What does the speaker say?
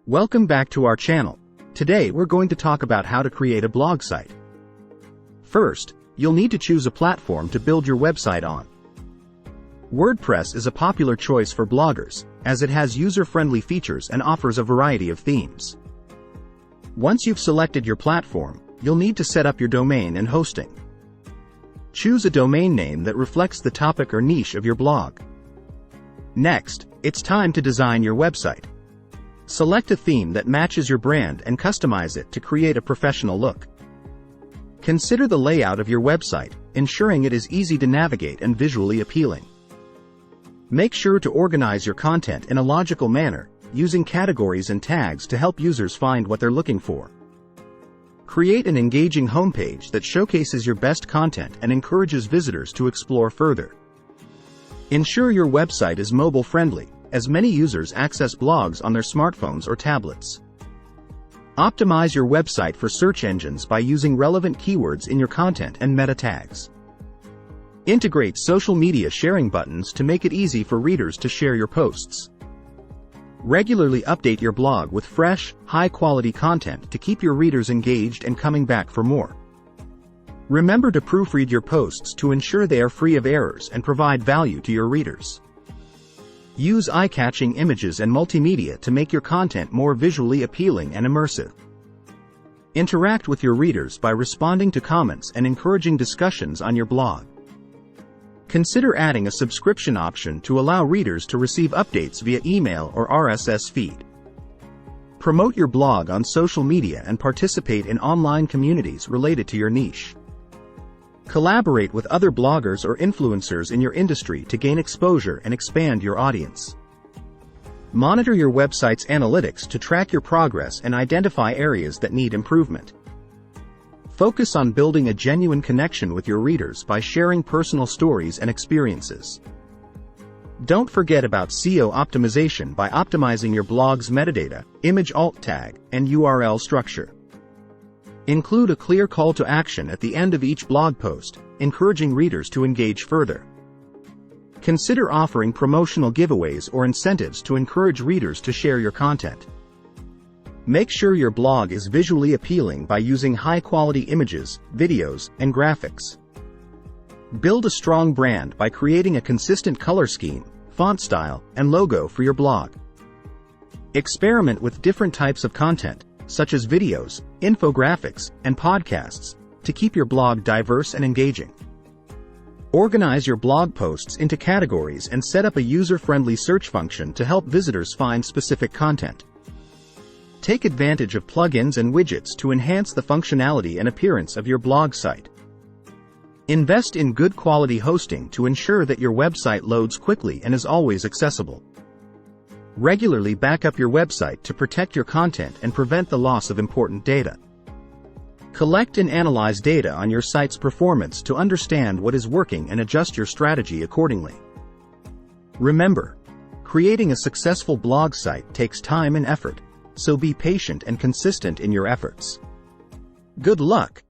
Welcome back to our channel. Today we're going to talk about how to create a blog site. First, you'll need to choose a platform to build your website on. WordPress is a popular choice for bloggers, as it has user-friendly features and offers a variety of themes. Once you've selected your platform, you'll need to set up your domain and hosting. Choose a domain name that reflects the topic or niche of your blog. Next, it's time to design your website. Select a theme that matches your brand and customize it to create a professional look. Consider the layout of your website, ensuring it is easy to navigate and visually appealing. Make sure to organize your content in a logical manner, using categories and tags to help users find what they're looking for. Create an engaging homepage that showcases your best content and encourages visitors to explore further. Ensure your website is mobile-friendly, as many users access blogs on their smartphones or tablets. Optimize your website for search engines by using relevant keywords in your content and meta tags. Integrate social media sharing buttons to make it easy for readers to share your posts. Regularly update your blog with fresh, high-quality content to keep your readers engaged and coming back for more. Remember to proofread your posts to ensure they are free of errors and provide value to your readers. Use eye-catching images and multimedia to make your content more visually appealing and immersive. Interact with your readers by responding to comments and encouraging discussions on your blog. Consider adding a subscription option to allow readers to receive updates via email or RSS feed. Promote your blog on social media and participate in online communities related to your niche. Collaborate with other bloggers or influencers in your industry to gain exposure and expand your audience. Monitor your website's analytics to track your progress and identify areas that need improvement. Focus on building a genuine connection with your readers by sharing personal stories and experiences. Don't forget about SEO optimization by optimizing your blog's metadata, image alt tag, and URL structure. Include a clear call to action at the end of each blog post, encouraging readers to engage further. Consider offering promotional giveaways or incentives to encourage readers to share your content. Make sure your blog is visually appealing by using high-quality images, videos, and graphics. Build a strong brand by creating a consistent color scheme, font style, and logo for your blog. Experiment with different types of content, such as videos, infographics, and podcasts, to keep your blog diverse and engaging. Organize your blog posts into categories and set up a user-friendly search function to help visitors find specific content. Take advantage of plugins and widgets to enhance the functionality and appearance of your blog site. Invest in good quality hosting to ensure that your website loads quickly and is always accessible. Regularly back up your website to protect your content and prevent the loss of important data. Collect and analyze data on your site's performance to understand what is working and adjust your strategy accordingly. Remember, creating a successful blog site takes time and effort, so be patient and consistent in your efforts. Good luck!